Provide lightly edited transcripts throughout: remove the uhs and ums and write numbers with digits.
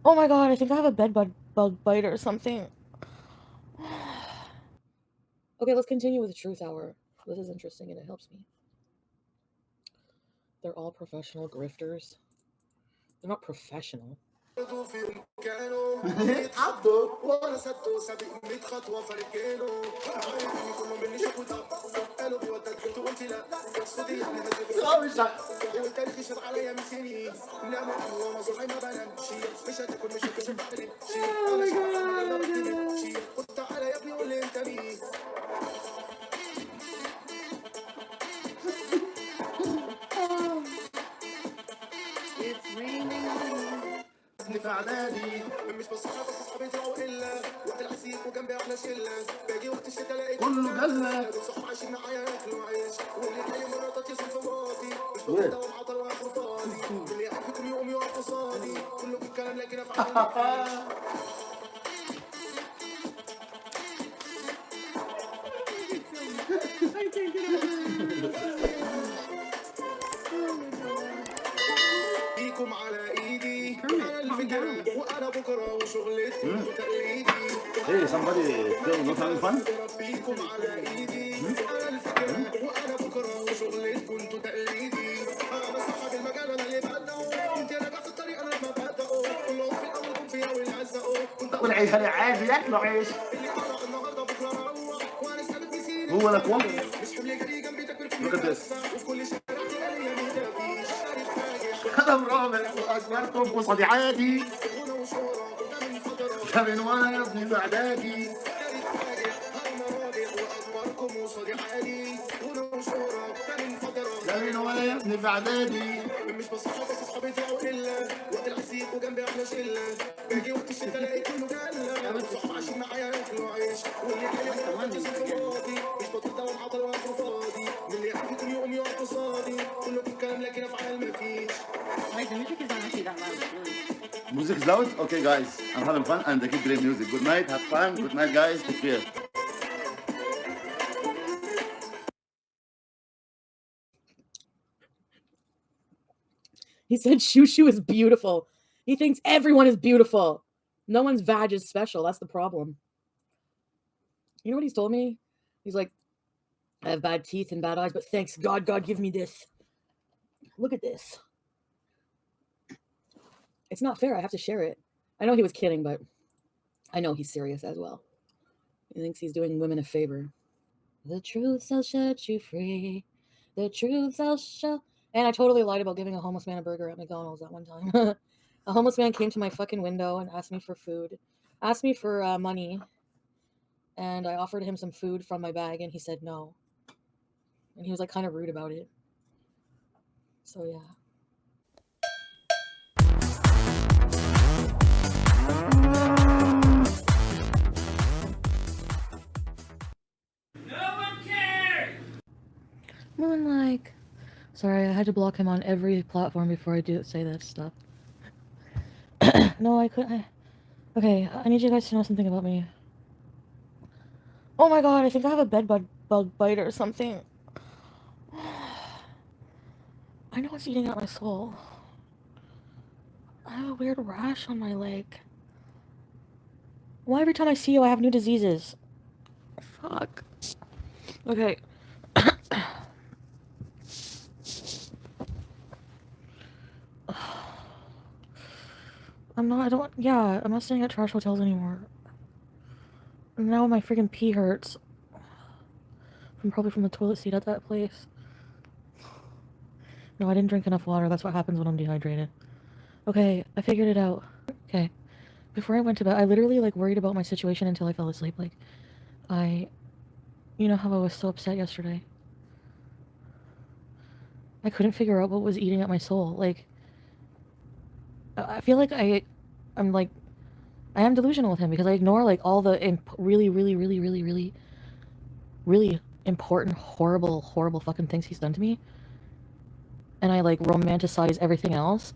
Oh my god, I think I have a bug bite or something. Okay, let's continue with the truth hour. This is interesting and it helps me. They're all professional grifters. They're not professional. It's raining on في اعدادي مش بصحى بس اصحابي طلعوا الا وقت العسير وجنبي احلى شله باجي وقت الشتا الاقي كله جزمه صحاب عايشين معايا ياكلوا عيش واللي جاي مراتات يصرف في واطي مش بقدر ومعطل واخر فاضي اللي عارفكم يقوم يقف قصادي كله بالكلام لكن افعال مفيش I can't get over بيكم على ايدي انا الفكره وانا بكره وشغلتي وتقليدي Hey, somebody still not having fun? بيكم على ايدي انا الفكره وانا بكره وشغلتكم انتوا تقليدي انا صاحب المجال انا اللي بدأه انت راجع في الطريق انا ما بدأه كلهم في الاول كنت فيها والعزقه والعيش انا عادي ياكلوا عيش اللي طلع النهارده بكره اروح وانا ثابت بسيري هو لك وقت مش حمل جري جنبي تكبر في كل شارع تلاقي لي مفيش أنا مرامل وأسمركم وصدي عادي كمن وأنا يا ابني في إعدادي كمن وأنا يا ابني في إعدادي مش بصحى بس أصحابي طلعوا إلا وقت العسير وجنبي أحلى شلة باجي وقت الشتا ألاقي كله جلة صحاب عايشين معايا ياكلوا عيش واللي جاي مرات يصرف في واطي مش بطل دوا معطل وآخره فاضي اللي عارفكم يقوم يقف قصادي كله بالكلام لكن أفعال مفيش. Like, the music is not actually that loud. It's really... Music is loud? Okay, guys, I'm having fun and I keep playing music. Good night, have fun. Good night, guys. Take care. He said Shushu is beautiful. He thinks everyone is beautiful. No one's vag is special. That's the problem. You know what he's told me? He's like, I have bad teeth and bad eyes, but thanks God, God give me this. Look at this. It's not fair. I have to share it. I know he was kidding, but I know he's serious as well. He thinks he's doing women a favor. The truth shall set you free. The truth shall... And I totally lied about giving a homeless man a burger at McDonald's that one time. A homeless man came to my fucking window and asked me for food. Asked me for money. And I offered him some food from my bag and he said no. And he was like kind of rude about it. So yeah. Like, sorry, I had to block him on every platform before I say that stuff. No, I couldn't. Okay, I need you guys to know something about me. Oh my god, I think I have a bug bite or something. I know it's eating at my soul. I have a weird rash on my leg. Why every time I see you, I have new diseases? Fuck. Okay. I'm not staying at trash hotels anymore. Now my freaking pee hurts. Probably from the toilet seat at that place. No, I didn't drink enough water. That's what happens when I'm dehydrated. Okay, I figured it out. Okay. Before I went to bed, I literally, like, worried about my situation until I fell asleep. Like, you know how I was so upset yesterday? I couldn't figure out what was eating at my soul. Like, I feel like I am delusional with him because I ignore, like, all the really, really, really, really, really, really important, horrible fucking things he's done to me. And I, like, romanticize everything else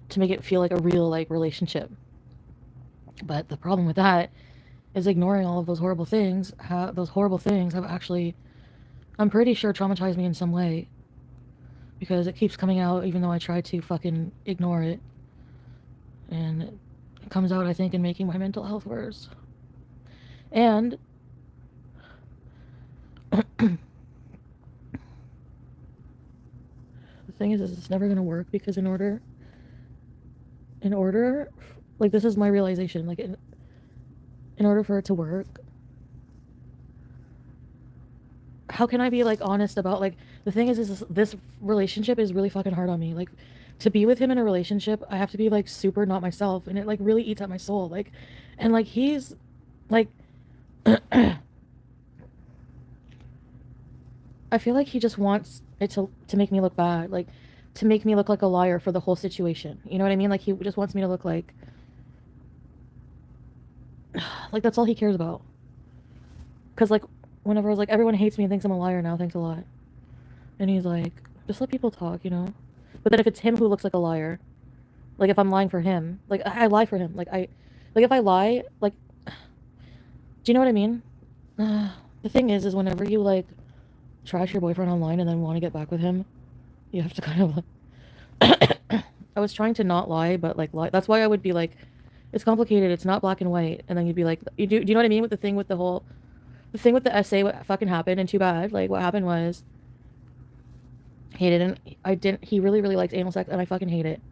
to make it feel like a real, like, relationship. But the problem with that is ignoring all of those horrible things. Those horrible things have actually, I'm pretty sure, traumatized me in some way. Because it keeps coming out even though I try to fucking ignore it. And comes out, I think, in making my mental health worse. And the thing is it's never gonna work because in order, like this is my realization. Like in order for it to work, how can I be like honest about like the thing is this relationship is really fucking hard on me. Like to be with him in a relationship, I have to be like super not myself, and it like really eats at my soul. Like, and like he's like. I feel like he just wants it to make me look bad, like to make me look like a liar for the whole situation. You know what I mean? Like he just wants me to look like that's all he cares about. Cause like whenever I was like everyone hates me and thinks I'm a liar now, thanks a lot. And he's like, just let people talk, you know. But then if it's him who looks like a liar, like if I'm lying for him, like I lie for him, like if I lie, like, do you know what I mean? The thing is whenever you like trash your boyfriend online and then want to get back with him, you have to kind of like. I was trying to not lie, but like lie. That's why I would be like, it's complicated. It's not black and white. And then you'd be like, do you know what I mean with the thing with the thing with the essay? What fucking happened? And too bad. Like what happened was, he really really likes anal sex, and I fucking hate it.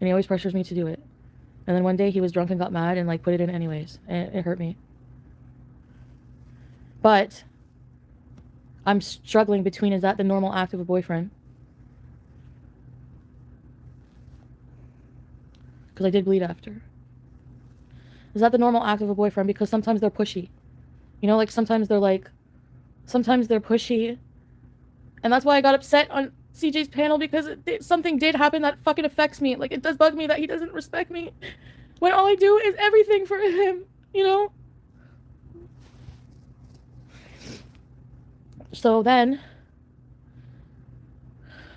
And he always pressures me to do it. And then one day he was drunk and got mad and like put it in anyways, and it hurt me. But I'm struggling between, is that the normal act of a boyfriend? Because I did bleed after. Is that the normal act of a boyfriend? Because sometimes they're pushy. You know, like sometimes they're pushy. And that's why I got upset on CJ's panel, because something did happen that fucking affects me. Like it does bug me that he doesn't respect me when all I do is everything for him, you know? So then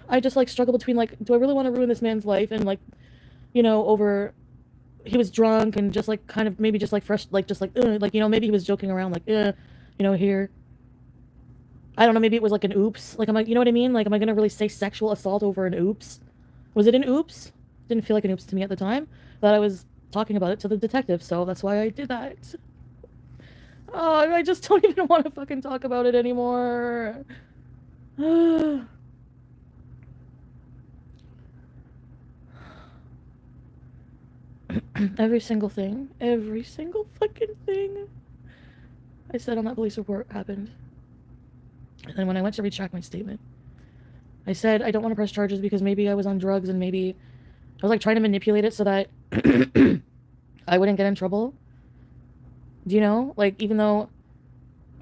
I just like struggle between like, do I really want to ruin this man's life? And like, you know, over he was drunk and just like kind of maybe just like fresh, like just like you know, maybe he was joking around like you know, here, I don't know, maybe it was like an oops. Like I'm like, you know what I mean? Like am I gonna really say sexual assault over an oops? Was it an oops? Didn't feel like an oops to me at the time. That I was talking about it to the detective, so that's why I did that. Oh, I just don't even want to fucking talk about it anymore. Every single fucking thing I said on that police report happened. And then when I went to retract my statement, I said I don't want to press charges because maybe I was on drugs and maybe I was like trying to manipulate it so that I wouldn't get in trouble. Do you know? Like even though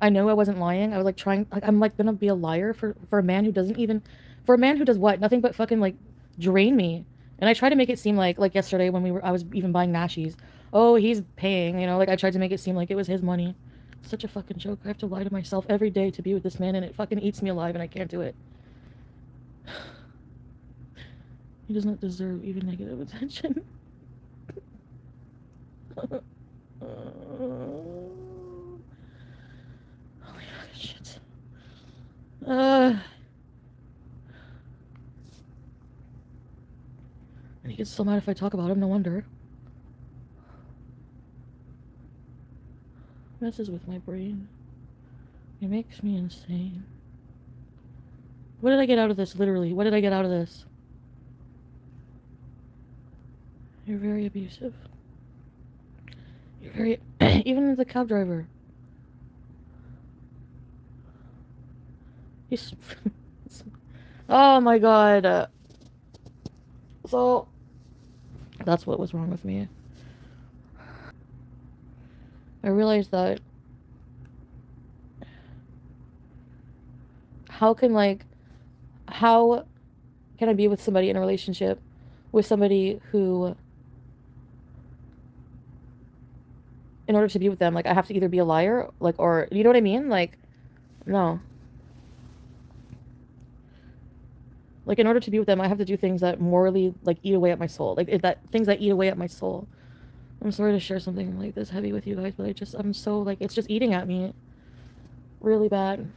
I know I wasn't lying, I was like trying, like I'm like gonna be a liar for a man who doesn't even, for a man who does what? Nothing but fucking like drain me. And I tried to make it seem like yesterday when I was even buying nashies. Oh, he's paying, you know, like I tried to make it seem like it was his money. Such a fucking joke. I have to lie to myself every day to be with this man, and it fucking eats me alive, and I can't do it. He does not deserve even negative attention. Oh my god, shit. And he gets so mad if I talk about him, no wonder. Messes with my brain. It makes me insane. What did I get out of this, literally? What did I get out of this? You're very abusive. You're very... even the cab driver. He's... oh my god. So... that's what was wrong with me. I realized that... how can I be with somebody in a relationship with somebody who... in order to be with them, like, I have to either be a liar, like, or... you know what I mean? Like, no. Like, in order to be with them, I have to do things that morally, like, eat away at my soul. Like, things that eat away at my soul. I'm sorry to share something like this heavy with you guys, but I'm so, like, it's just eating at me. Really bad.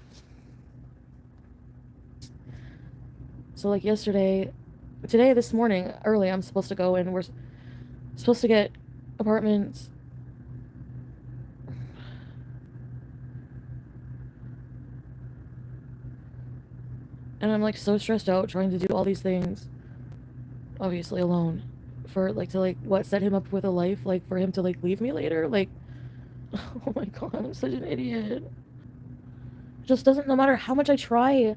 So, like, this morning, early, I'm supposed to go and we're supposed to get apartments. And I'm like so stressed out trying to do all these things, obviously alone, for like to like what set him up with a life, like for him to like leave me later. Like, oh my god, I'm such an idiot. It just doesn't, no matter how much I try,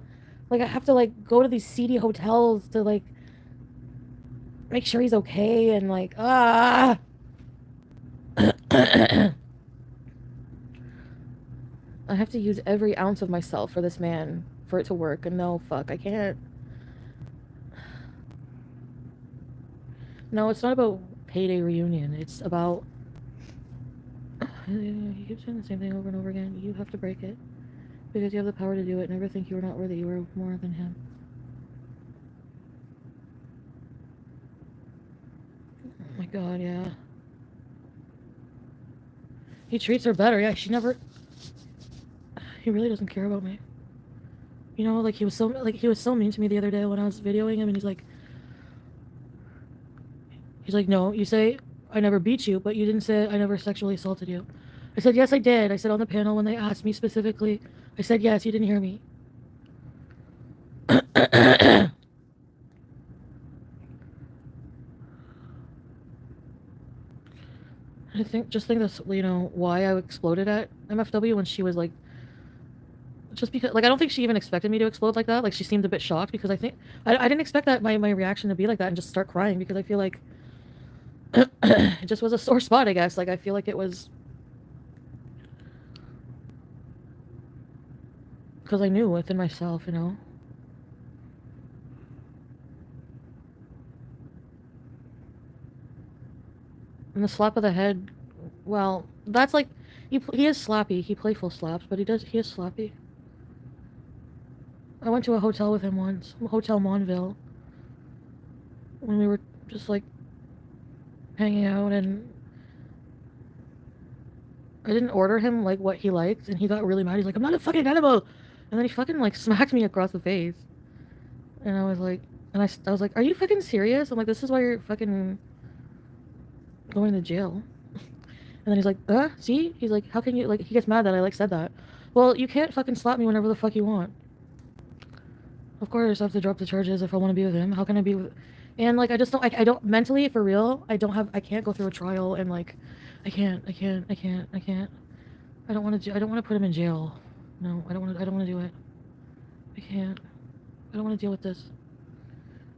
like I have to like go to these seedy hotels to like make sure he's okay and like I have to use every ounce of myself for this man for it to work, and no, fuck, I can't. No, it's not about payday reunion. It's about he keeps saying the same thing over and over again. You have to break it because you have the power to do it. Never think you are not worthy. You are more than him. Oh my god, yeah. He treats her better. Yeah, she never. He really doesn't care about me. You know, like he was so mean to me the other day when I was videoing him, and he's like, no, you say I never beat you, but you didn't say I never sexually assaulted you. I said, yes, I did. I said on the panel when they asked me specifically, I said, yes, you didn't hear me. Just think that's, you know, why I exploded at MFW when she was like, just because, like, I don't think she even expected me to explode like that. Like, she seemed a bit shocked because I think, I didn't expect that my reaction to be like that and just start crying because I feel like it just was a sore spot, I guess. Like, I feel like it was because I knew within myself, you know. And the slap of the head, well, that's like, he is slappy. He playful slaps, but he is slappy. I went to a hotel with him once, Hotel Monville, when we were just like hanging out, and I didn't order him like what he liked, and he got really mad. He's like, I'm not a fucking animal, and then he fucking like smacked me across the face, and I was like, I was like, are you fucking serious? I'm like, this is why you're fucking going to jail. And then he's like, see? He's like, how can you, like, he gets mad that I, like, said that. Well, you can't fucking slap me whenever the fuck you want. Of course, I have to drop the charges if I want to be with him. How can I be with... And, like, I just don't, I don't, mentally, for real, I can't go through a trial and, like, I can't. I don't want to put him in jail. No, I don't want to do it. I can't. I don't want to deal with this.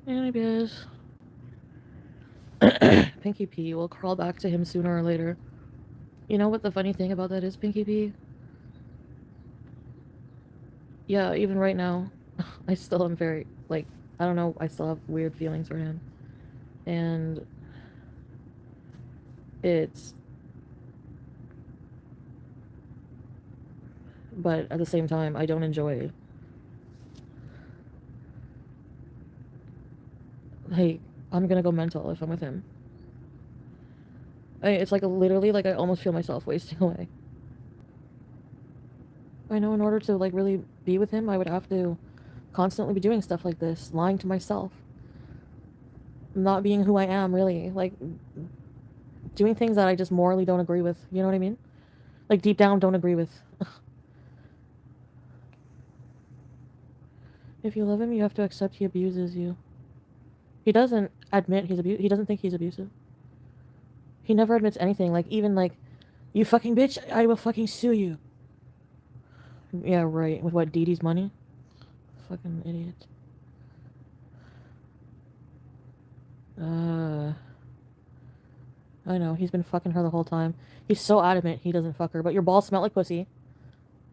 Anyways. Pinky P will crawl back to him sooner or later. You know what the funny thing about that is, Pinky P? Yeah, even right now, I still am very, like, I don't know, I still have weird feelings for him. And it's... But at the same time, I don't enjoy... Like, I'm gonna go mental if I'm with him. It's like literally, like, I almost feel myself wasting away. I know in order to, like, really be with him, I would have to constantly be doing stuff like this, lying to myself. Not being who I am, really. Like, doing things that I just morally don't agree with. You know what I mean? Like, deep down, don't agree with. If you love him, you have to accept he abuses you. He doesn't admit he doesn't think he's abusive. He never admits anything. Like, even, like, you fucking bitch, I will fucking sue you. Yeah, right. With what, Dee Dee's money? Fucking idiot. I know, he's been fucking her the whole time. He's so adamant he doesn't fuck her, but your balls smell like pussy.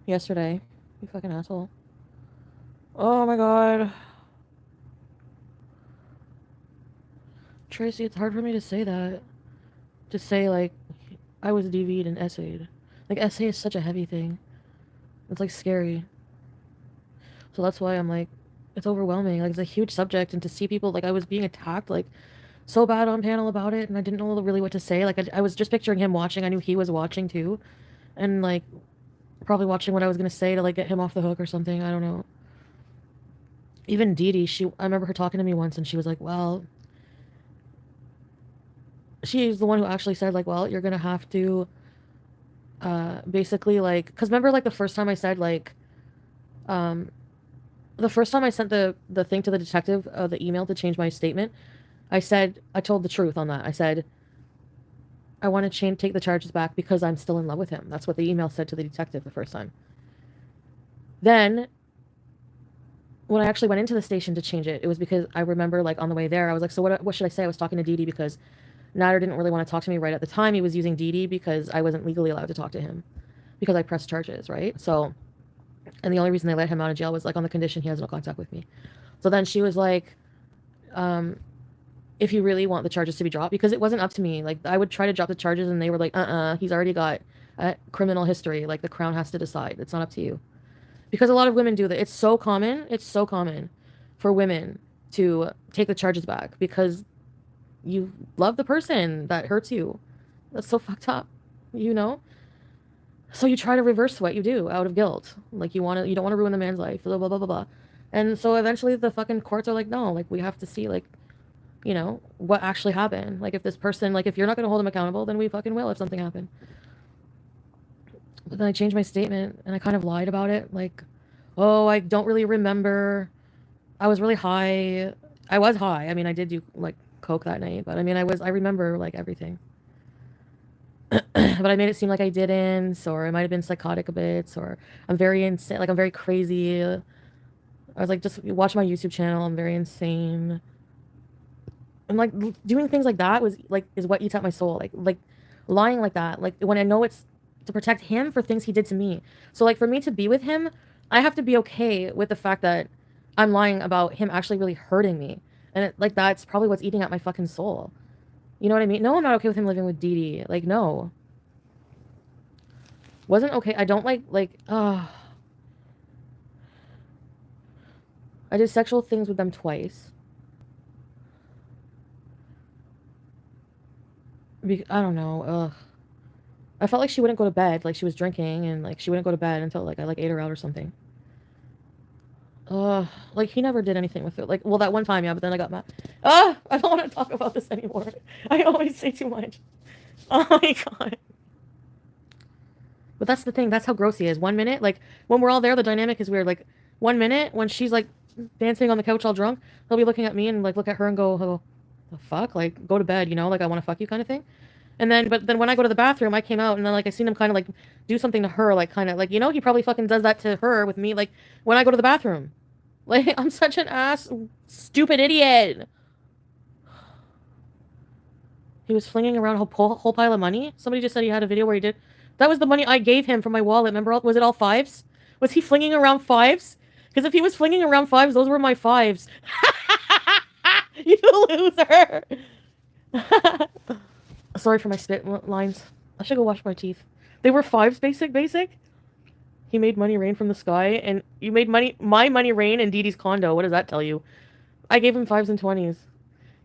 Yesterday. You fucking asshole. Oh my god. Tracy, it's hard for me to say that. To say, like, I was DV'd and essayed. Like, essay is such a heavy thing. It's, like, scary. So that's why I'm, like, it's overwhelming. Like, it's a huge subject, and to see people, like, I was being attacked, like, so bad on panel about it, and I didn't know really what to say. Like, I was just picturing him watching. I knew he was watching, too. And, like, probably watching what I was gonna say to, like, get him off the hook or something. I don't know. Even Dee Dee, I remember her talking to me once, and she was like, well... she's the one who actually said like, well, you're gonna have to basically like, because remember like the first time I said like, um the first time I sent the thing to the detective, the email to change my statement, I said I told the truth on that. I said I want to take the charges back because I'm still in love with him. That's what the email said to the detective the first time. Then when I actually went into the station to change it, it was because I remember like on the way there, I was like, so what should I say? I was talking to Dee Dee because Nader didn't really want to talk to me right at the time. He was using Dee Dee because I wasn't legally allowed to talk to him because I pressed charges, right? So, and the only reason they let him out of jail was like on the condition he has no contact with me. So then she was like, um, if you really want the charges to be dropped, because it wasn't up to me. Like I would try to drop the charges and they were like, he's already got a criminal history. Like the Crown has to decide. It's not up to you. Because a lot of women do that. It's so common for women to take the charges back because you love the person that hurts you. That's so fucked up, you know? So you try to reverse what you do out of guilt. Like you don't want to ruin the man's life, blah, blah, blah, blah, blah. And so eventually the fucking courts are like, no, like we have to see like, you know, what actually happened. Like if this person, like if you're not going to hold him accountable, then we fucking will if something happened. But then I changed my statement and I kind of lied about it. Like, oh, I don't really remember. I was really high. I was high. I mean, I did do like coke that night, but I mean, I remember like everything. But I made it seem like I didn't, or I might have been psychotic a bit, or I'm very insane, like I'm very crazy. I was like, just watch my YouTube channel. I'm very insane. And like doing things like that was like is what eats at my soul. Like lying like that. Like when I know it's to protect him for things he did to me. So like for me to be with him, I have to be okay with the fact that I'm lying about him actually really hurting me. And like that's probably what's eating at my fucking soul. You know what I mean? No, I'm not okay with him living with Dee Dee. Like no. Wasn't okay. I don't I did sexual things with them twice. I don't know. Ugh. I felt like she wouldn't go to bed. Like she was drinking and like she wouldn't go to bed until like I like ate her out or something. Like he never did anything with it. Like, well, that one time, yeah, but then I got mad. I don't want to talk about this anymore. I always say too much. Oh my god. But that's the thing. That's how gross he is. 1 minute, like when we're all there, the dynamic is weird. Like 1 minute when she's like dancing on the couch all drunk, he'll be looking at me and like look at her and go, "Oh, the fuck? Like go to bed, you know? Like I want to fuck you, kind of thing." And then, but then when I go to the bathroom, I came out and then like I seen him kind of like do something to her, like kind of like you know he probably fucking does that to her with me, like when I go to the bathroom. Like I'm such an ass, stupid idiot. He was flinging around a whole pile of money. Somebody just said he had a video where he did. That was the money I gave him from my wallet. Remember, was it all fives? Was he flinging around fives? Because if he was flinging around fives, those were my fives. You loser. Sorry for my spit lines. I should go wash my teeth. They were fives, basic. He made money rain from the sky, and you made my money rain in Dee Dee's condo. What does that tell you? I gave him fives and 20s.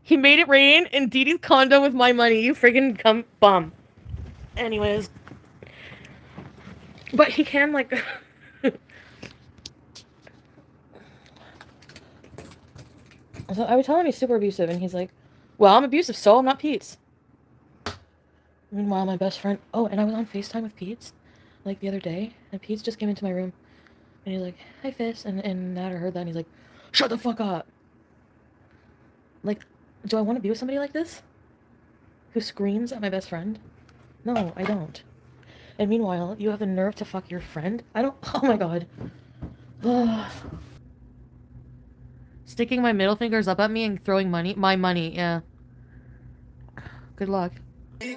He made it rain in Dee Dee's condo with my money. You friggin' bum. Anyways. But he can, like... So I would tell him he's super abusive, and he's like, well, I'm abusive, so I'm not Pete's. Meanwhile, my best friend... Oh, and I was on FaceTime with Pete's, like, the other day, and Pete's just came into my room, and he's like, hi, Fist, and Nader heard that, and he's like, shut the fuck up! Like, do I want to be with somebody like this? Who screams at my best friend? No, I don't. And meanwhile, you have the nerve to fuck your friend? I don't... Oh my god. Sticking my middle fingers up at me and throwing my money, yeah. Good luck. Hey,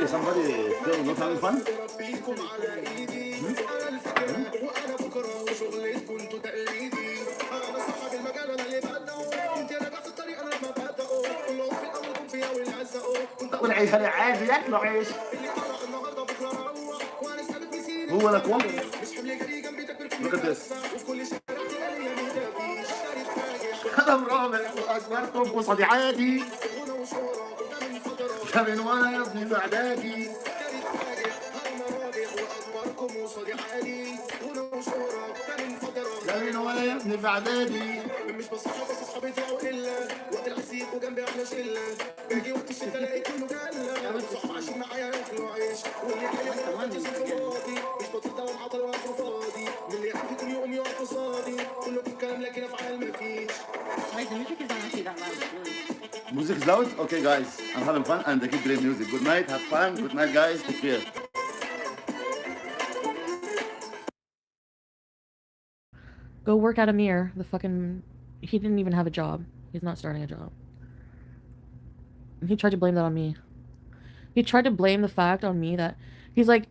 somebody still not having fun? والعيش هذا عادي ياكلوا عيش هو لك والله look at this قدم رابع واكبركم وصدي عادي كمن وانا يا ابني بعدادي كمن وانا يا ابني بعدادي مش بصحى بس اصحابي طلعوا قله وقت العسير وجنبي احلى شله باجي وقت الشتا الاقي كله جله صحاب عايشين معايا ياكلوا عيش واللي جاي حاجه في فاضي مش بطيء ده ومعطل واقف فاضي من اللي يعرف كل يوم يقف قصادي كله بالكلام لكن افعال مفيش. Like the music is not actually that loud. It's really. Music is loud? Okay, guys, I'm having fun and I keep playing music. Good night, have fun. Good night, guys. Take care. Go work at Amir. The fucking... He didn't even have a job. He's not starting a job. He tried to blame that on me. He tried to blame the fact on me that... He's like,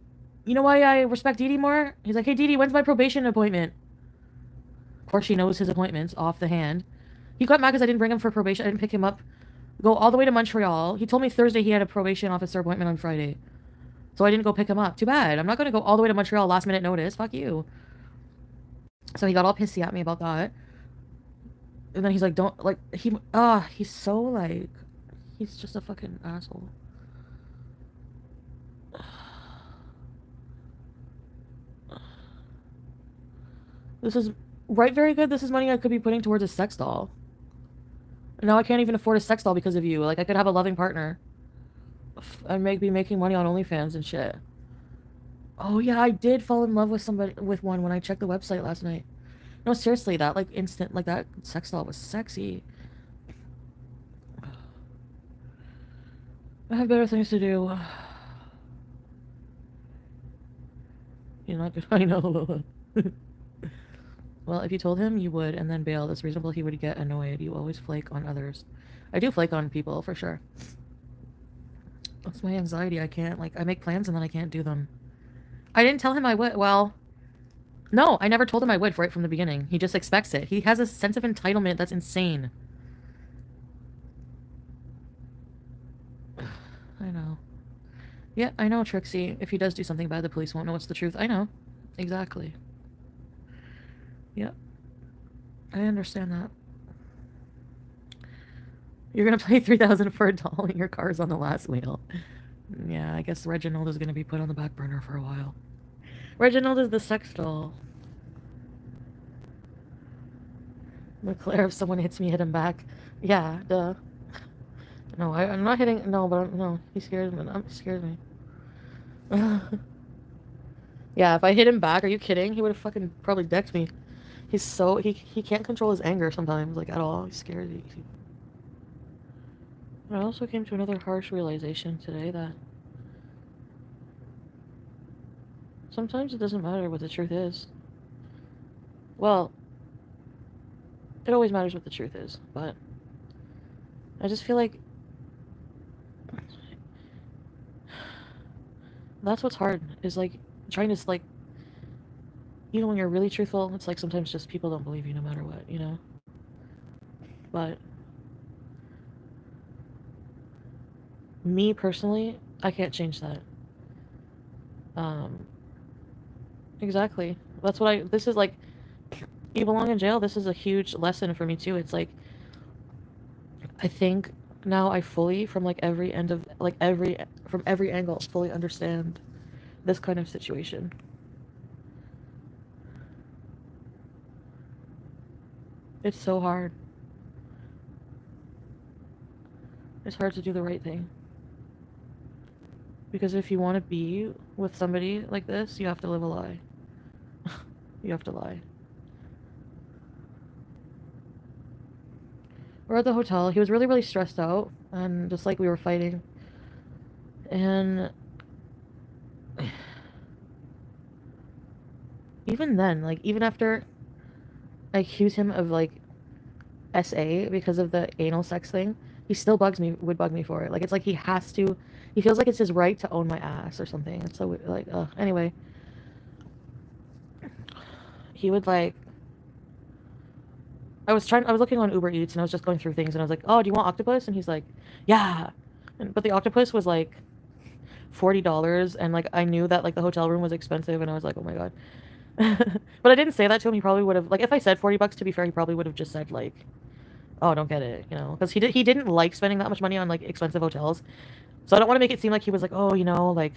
you know why I respect Dee Dee more? He's like, hey Dee Dee, when's my probation appointment? Of course she knows his appointments off the hand. He got mad because I didn't bring him for probation. I didn't pick him up. Go all the way to Montreal. He told me Thursday he had a probation officer appointment on Friday. So I didn't go pick him up. Too bad. I'm not going to go all the way to Montreal last minute notice. Fuck you. So he got all pissy at me about that. And then he's like, don't, like, he's so, like, he's just a fucking asshole. This is, right, very good. This is money I could be putting towards a sex doll. And now I can't even afford a sex doll because of you. Like, I could have a loving partner. I'd be making money on OnlyFans and shit. Oh, yeah, I did fall in love with somebody, with one when I checked the website last night. No, seriously, that, like, instant, like, that sex doll was sexy. I have better things to do. You're not good. I know. Well, if you told him you would and then bailed, it's reasonable he would get annoyed. You always flake on others. I do flake on people, for sure. That's my anxiety. I can't, like, I make plans and then I can't do them. I didn't tell him I would. Well, no, I never told him I would right from the beginning. He just expects it. He has a sense of entitlement that's insane. I know. Yeah, I know, Trixie. If he does do something bad, the police won't know it's the truth. I know. Exactly. Yep. I understand that. You're gonna pay $3,000 for a doll and your car's on the last wheel. Yeah, I guess Reginald is gonna be put on the back burner for a while. Reginald is the sex doll. McClare, if someone hits me, hit him back. Yeah, duh. No, I'm not hitting. No, but no, he scares me. He scares me. Yeah, if I hit him back, are you kidding? He would have fucking probably decked me. He's so he can't control his anger sometimes, like at all. He's scared. I also came to another harsh realization today that sometimes it doesn't matter what the truth is. Well, it always matters what the truth is, but I just feel like that's what's hard, is like trying to like, even when you're really truthful, it's like sometimes just people don't believe you no matter what, you know? But me personally, I can't change that. Exactly. That's what this is like, you belong in jail. This is a huge lesson for me too. It's like, I think now I fully, from like every end of, like from every angle, fully understand this kind of situation. It's so hard. It's hard to do the right thing. Because if you want to be with somebody like this, you have to live a lie. You have to lie. We're at the hotel. He was really, really stressed out, and just like we were fighting. And even then, like, even after I accuse him of, like, SA because of the anal sex thing, he still would bug me for it. Like, it's like he feels like it's his right to own my ass or something. It's so, like, anyway. He would, like, I was looking on Uber Eats and I was just going through things and I was like, oh, do you want octopus? And he's like, yeah. But the octopus was like $40 and like I knew that like the hotel room was expensive and I was like, oh my god. But I didn't say that to him. He probably would have, like, if I said $40, to be fair, he probably would have just said like, oh, don't get it, you know, because he didn't like spending that much money on like expensive hotels. So I don't want to make it seem like he was like, oh, you know, like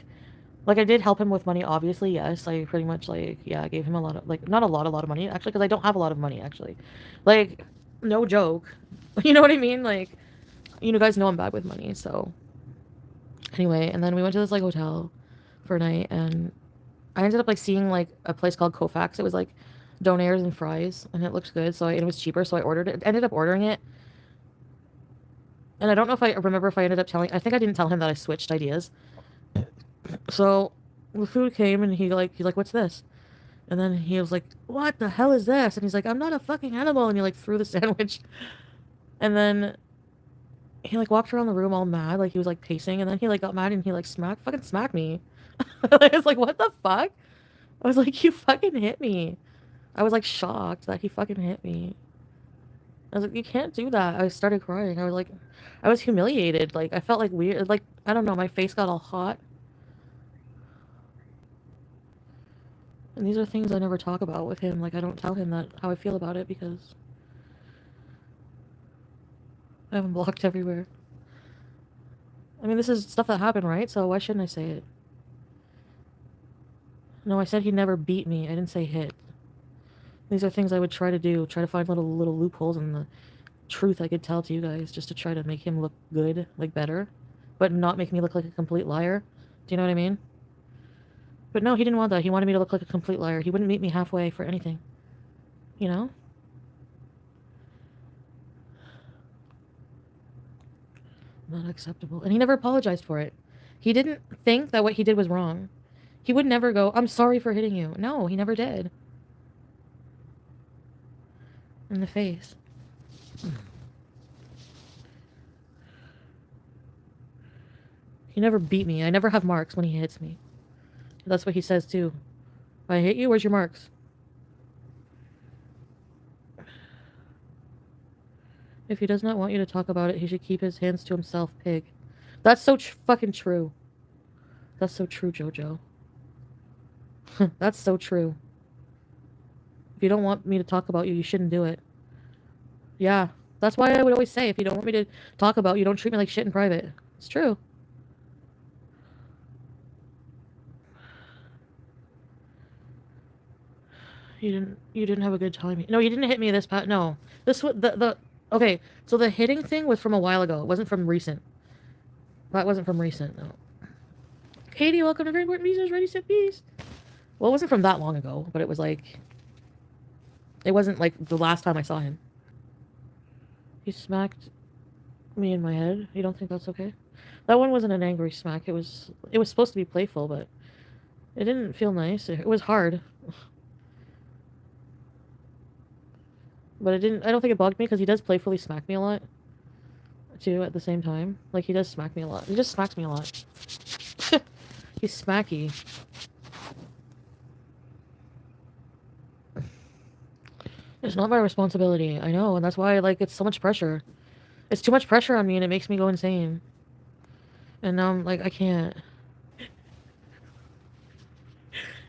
I did help him with money, obviously, yes. I pretty much, like, yeah, I gave him a lot of, like, not a lot of money, actually, because I don't have a lot of money, actually. Like, No joke. You know what I mean? Like, you know, guys know I'm bad with money, so. Anyway, and then we went to this, like, hotel for a night, and I ended up, like, seeing, like, a place called Kofax. It was, like, donaires and fries, and it looked good, so it was cheaper, so I ordered it. Ended up ordering it. And I don't know if I remember if I ended up telling... I think I didn't tell him that I switched ideas. So, the food came, and he's like, what's this? And then he was like, what the hell is this? And he's like, I'm not a fucking animal. And he, like, threw the sandwich. And then he, like, walked around the room all mad, like, he was, like, pacing. And then he, like, got mad, and he, like, fucking smacked me. I was like, what the fuck? I was like, you fucking hit me. I was, like, shocked that he fucking hit me. I was like, you can't do that. I started crying. I was like, I was humiliated. Like, I felt, like, weird. Like, I don't know, my face got all hot. And these are things I never talk about with him. Like, I don't tell him that how I feel about it because I have him blocked everywhere. I mean, this is stuff that happened, right? So why shouldn't I say it? No, I said he never beat me. I didn't say hit. These are things I would try to do. Try to find little loopholes in the truth I could tell to you guys just to try to make him look good, like better, but not make me look like a complete liar. Do you know what I mean? But no, he didn't want that. He wanted me to look like a complete liar. He wouldn't meet me halfway for anything. You know? Not acceptable. And he never apologized for it. He didn't think that what he did was wrong. He would never go, I'm sorry for hitting you. No, he never did. In the face. He never beat me. I never have marks when he hits me. That's what he says too. If I hit you, where's your marks? If he does not want you to talk about it, he should keep his hands to himself, pig. That's so fucking true. That's so true, Jojo. That's so true. If you don't want me to talk about you, you shouldn't do it. Yeah. That's why I would always say, if you don't want me to talk about you, don't treat me like shit in private. It's true. You didn't have a good time. No, you didn't hit me this pat. No. This was okay, so the hitting thing was from a while ago. It wasn't from recent. That wasn't from recent, no. Katie, welcome to Very Important Visas, Ready, Set, Peace. Well, it wasn't from that long ago, but it was like... It wasn't like the last time I saw him. He smacked me in my head. You don't think that's okay? That one wasn't an angry smack. It was supposed to be playful, but it didn't feel nice. It was hard. But I don't think it bugged me because he does playfully smack me a lot. Too, at the same time. Like, he does smack me a lot. He just smacks me a lot. He's smacky. It's not my responsibility. I know, and that's why, like, it's so much pressure. It's too much pressure on me, and it makes me go insane. And now I'm like, I can't.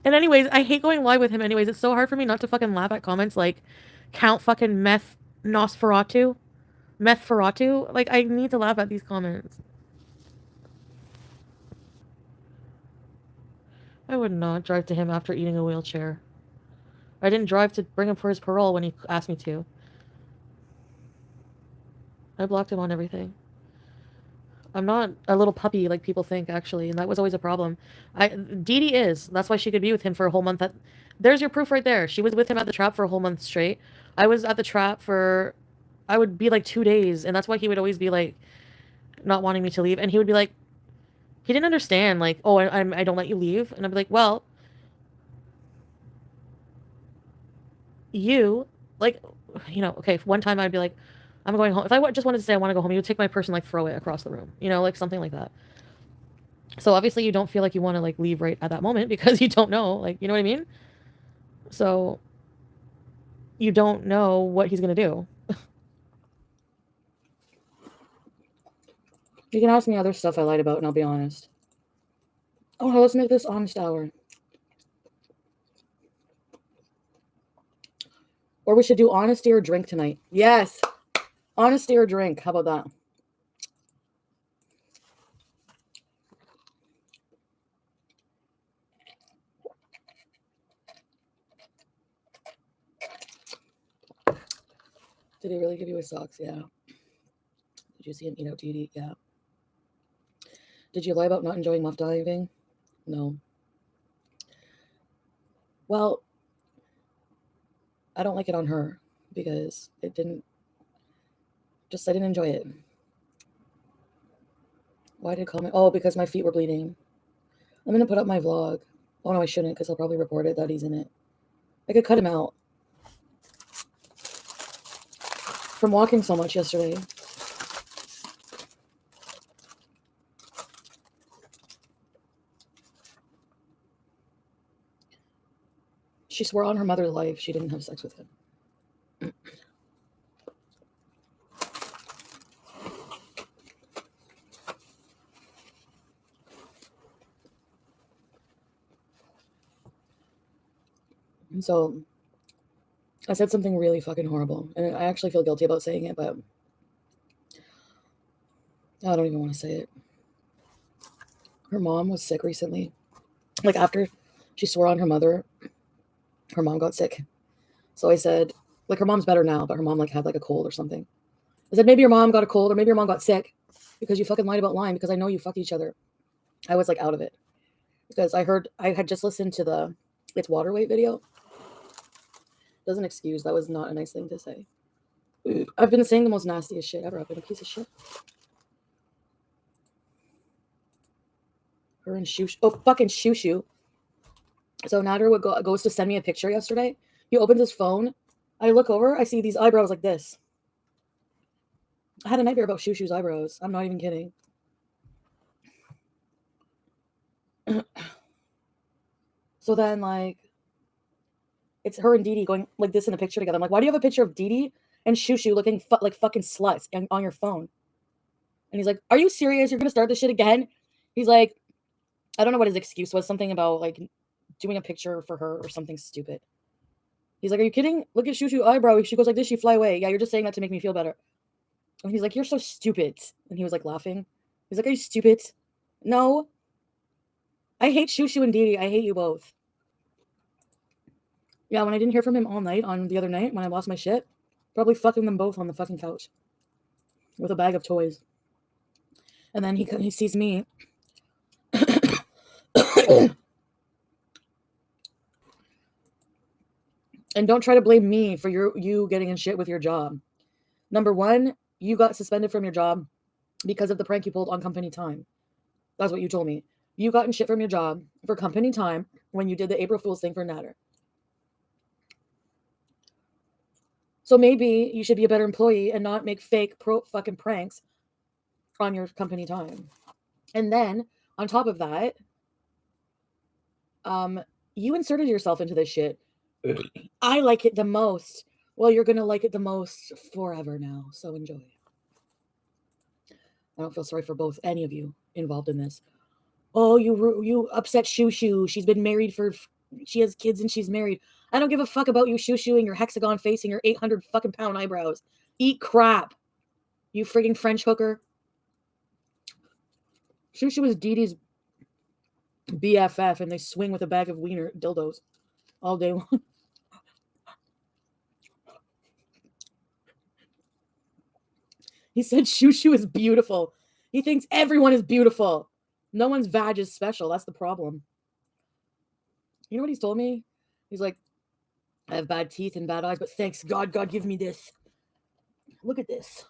And anyways, I hate going live with him anyways. It's so hard for me not to fucking laugh at comments like, Count fucking Meth Nosferatu. Methferatu. Like, I need to laugh at these comments. I would not drive to him after eating a wheelchair. I didn't drive to bring him for his parole when he asked me to. I blocked him on everything. I'm not a little puppy like people think, actually, and that was always a problem. Dee Dee is. That's why she could be with him for a whole month. There's your proof right there. She was with him at the trap for a whole month straight. I was at the trap for... I would be like 2 days, and that's why he would always be like not wanting me to leave. And he would be like... He didn't understand, like, oh, I don't let you leave. And I'd be like, well... You... Like, you know, okay, one time I'd be like... I'm going home. If I just wanted to say I want to go home, you would take my purse and, like, throw it across the room. You know, like, something like that. So, obviously, you don't feel like you want to, like, leave right at that moment because you don't know. Like, you know what I mean? So, you don't know what he's going to do. You can ask me other stuff I lied about, and I'll be honest. Oh, let's make this honest hour. Or we should do honesty or drink tonight. Yes! Honesty or drink. How about that? Did he really give you his socks? Yeah. Did you see him eat out Dee? Yeah. Did you lie about not enjoying muff diving? No. Well, I don't like it on her because it didn't. Just I didn't enjoy it. Why did it comment? Oh, because my feet were bleeding. I'm gonna put up my vlog. Oh no, I shouldn't because he'll probably report it that he's in it. I could cut him out from walking so much yesterday. She swore on her mother's life she didn't have sex with him. And so I said something really fucking horrible. And I actually feel guilty about saying it, but I don't even want to say it. Her mom was sick recently. Like after she swore on her mother, her mom got sick. So I said, like her mom's better now, but her mom like had like a cold or something. I said, maybe your mom got a cold or maybe your mom got sick because you fucking lied about lying because I know you fucked each other. I was like out of it because I had just listened to the It's Water Weight video. Doesn't excuse. That was not a nice thing to say. I've been saying the most nastiest shit ever. I've been a piece of shit. Her and Shushu. Oh, fucking Shushu. So Nader goes to send me a picture yesterday. He opens his phone. I look over. I see these eyebrows like this. I had a nightmare about Shushu's eyebrows. I'm not even kidding. So then, like, it's her and Dee going like this in a picture together. I'm like, why do you have a picture of Dee and Shushu looking like fucking sluts on your phone? And he's like, are you serious? You're going to start this shit again? He's like, I don't know what his excuse was. Something about, like, doing a picture for her or something stupid. He's like, are you kidding? Look at Shushu's eyebrow. If she goes like this, she fly away. Yeah, you're just saying that to make me feel better. And he's like, you're so stupid. And he was, like, laughing. He's like, are you stupid? No. I hate Shushu and Dee. I hate you both. Yeah, when I didn't hear from him all night on the other night when I lost my shit, probably fucking them both on the fucking couch with a bag of toys. And then he sees me. And don't try to blame me for you getting in shit with your job. Number one, you got suspended from your job because of the prank you pulled on company time. That's what you told me. You got in shit from your job for company time when you did the April Fool's thing for Nader. So maybe you should be a better employee and not make fake fucking pranks on your company time. And then on top of that, you inserted yourself into this shit. I like it the most. Well, you're gonna like it the most forever now. So enjoy. I don't feel sorry for any of you involved in this. Oh, you upset Shushu. She's been married she has kids and she's married. I don't give a fuck about you, Shushu, and your hexagon face and your 800 fucking pound eyebrows. Eat crap, you frigging French hooker. Shushu is Dee Dee's BFF, and they swing with a bag of wiener dildos all day long. He said Shushu is beautiful. He thinks everyone is beautiful. No one's vag is special. That's the problem. You know what he's told me? He's like, I have bad teeth and bad eyes, but thanks God, God give me this. Look at this.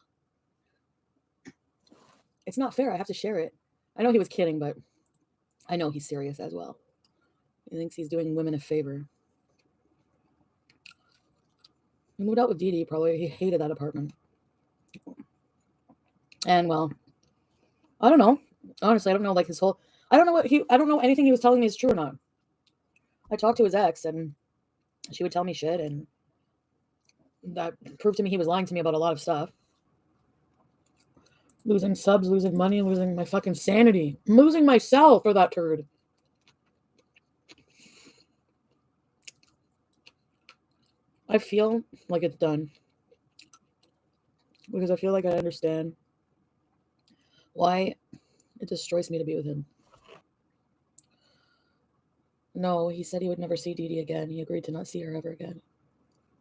It's not fair. I have to share it. I know he was kidding, but I know he's serious as well. He thinks he's doing women a favor. He moved out with Dee Dee, probably. He hated that apartment. And, well, I don't know. Honestly, I don't know, like, his whole... I don't know anything he was telling me is true or not. I talked to his ex, and she would tell me shit, and that proved to me he was lying to me about a lot of stuff. Losing subs, losing money, losing my fucking sanity. I'm losing myself for that turd. I feel like it's done. Because I feel like I understand why it destroys me to be with him. No, he said he would never see Dee Dee again. He agreed to not see her ever again.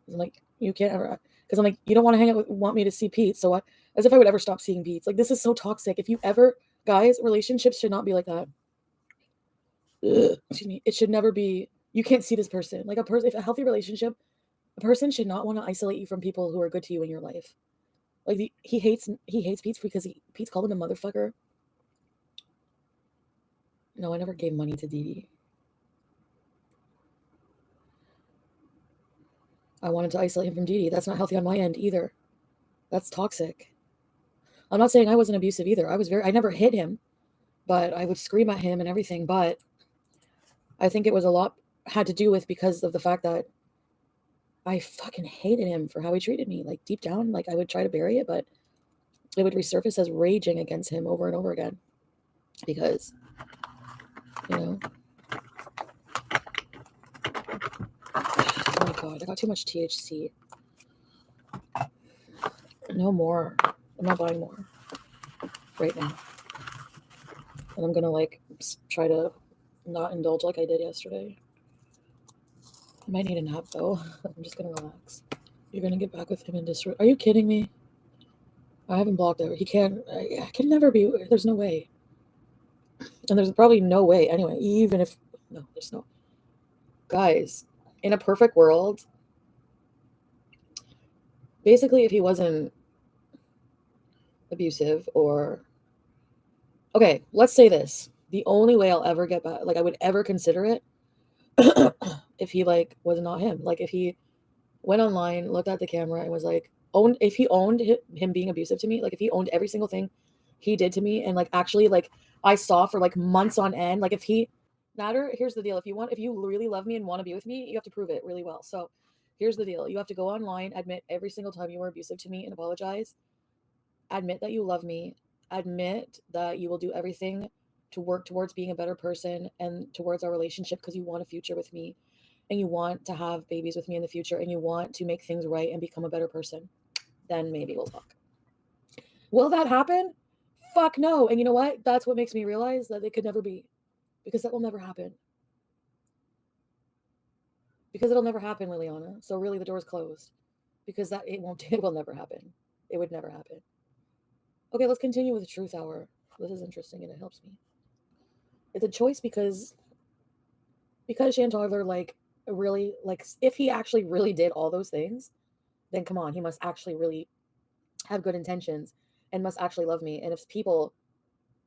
I'm like, you can't ever... Because I'm like, you don't want to hang out with, want me to see Pete, so as if I would ever stop seeing Pete. Like, this is so toxic. If you ever, guys, relationships should not be like that. Ugh, excuse me. It should never be. You can't see this person. Like if a healthy relationship, a person should not want to isolate you from people who are good to you in your life. Like he hates Pete because Pete's called him a motherfucker. No, I never gave money to Dee Dee. I wanted to isolate him from Dee Dee. That's not healthy on my end either. That's toxic. I'm not saying I wasn't abusive either. I never hit him, but I would scream at him and everything. But I think it was a lot had to do with because of the fact that I fucking hated him for how he treated me. Like deep down, like I would try to bury it, but it would resurface as raging against him over and over again. Because, you know. Oh my god, I got too much THC. No more. I'm not buying more right now. And I'm gonna like try to not indulge like I did yesterday. I might need a nap though. I'm just gonna relax. You're gonna get back with him in disrupt. Are you kidding me? I haven't blocked it. He can't. I can never be. There's no way. And there's probably no way anyway. Even if no, there's no. Guys, in a perfect world, basically, if he wasn't abusive or okay, let's say this: the only way I'll ever get back, like I would ever consider it, if he like was not him. Like if he went online, looked at the camera, and was like if he owned him being abusive to me, like if he owned every single thing he did to me, and like actually like I saw for like months on end, like if he here's the deal: if you really love me and want to be with me, you have to prove it really well. So here's the deal: you have to go online, admit every single time you were abusive to me, and apologize. Admit that you love me. Admit that you will do everything to work towards being a better person and towards our relationship because you want a future with me and you want to have babies with me in the future and you want to make things right and become a better person. Then maybe we'll talk. Will that happen? Fuck no. And you know what? That's what makes me realize that it could never be, because that will never happen. Because it'll never happen, Liliana. So really the door's closed. Because it will never happen. It would never happen. Okay, let's continue with the truth hour. This is interesting and it helps me. It's a choice because Chantaler like really like if he actually really did all those things, then come on, he must actually really have good intentions and must actually love me. And if people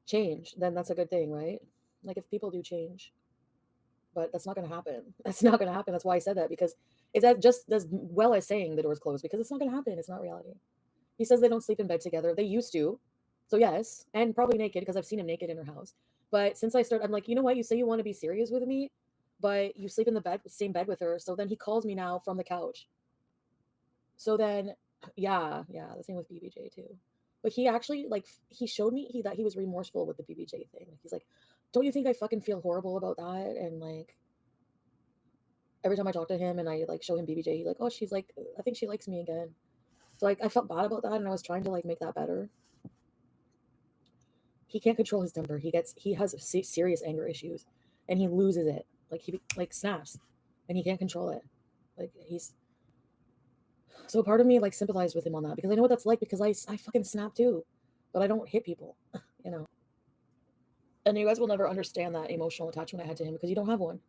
change, then that's a good thing, right? Like if people do change. But that's not going to happen. That's not going to happen. That's why I said that, because it's just as well as saying the door's closed, because it's not going to happen. It's not reality. He says they don't sleep in bed together. They used to. So yes, and probably naked because I've seen him naked in her house. But since I started, I'm like, you know what? You say you want to be serious with me, but you sleep in the same bed with her. So then he calls me now from the couch. So then, yeah, the same with BBJ too. But he actually like he showed me that he was remorseful with the BBJ thing. He's like, don't you think I fucking feel horrible about that? And like every time I talk to him and I like show him BBJ, he's like, oh, she's like, I think she likes me again. So like I felt bad about that, and I was trying to like make that better. He can't control his temper. He has serious anger issues, and he loses it. Like he like snaps, and he can't control it. Like he's so part of me like sympathized with him on that, because I know what that's like, because I fucking snap too, but I don't hit people, you know. And you guys will never understand that emotional attachment I had to him because you don't have one.